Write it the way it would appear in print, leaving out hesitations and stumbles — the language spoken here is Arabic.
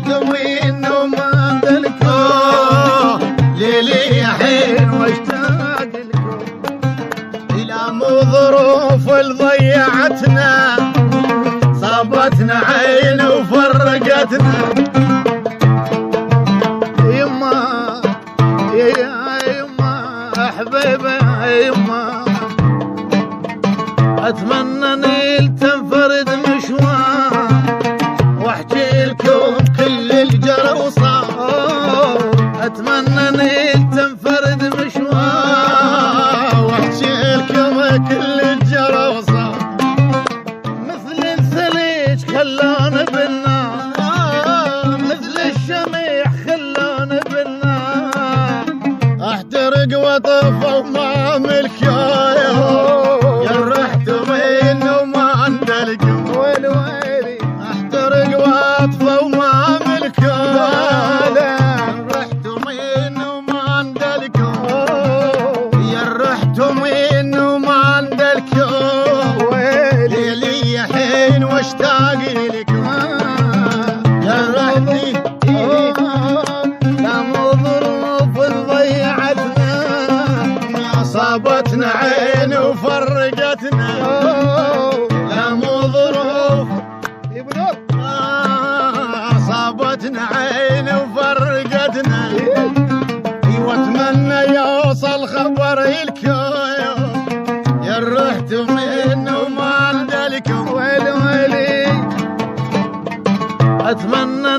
رحتم وينه ما دلكم ليلي حين واشتاق لكم إلى مو ظروف اللي ضيعتنا صابتنا عين وفرقتنا يما يا يما حبيبي يما اتمنى نيل تنفرد مشوار واحكي لكم كل الجرى وصار اتمنى نيل تنفرد مشوار واحكي لكم كل الجرى وصار مثل الثلج خلون بالنار مثل الشميع خلون بالنار احترق واطفى وما ملكايه احترق واطفى وما ملكم رحتم وين وما ندلكم يا رحتم وين وما ندلكم ليلي حين واشتاق لكم يا رحتي لا مو ظروف ضيعتنا صابتنا عين وفرقتنا لا مو ظروف صابتنا عين وفرقتنا واتمنى يوصل خبر الكون يا رحتم وين وما ندلكم ويلي اتمنى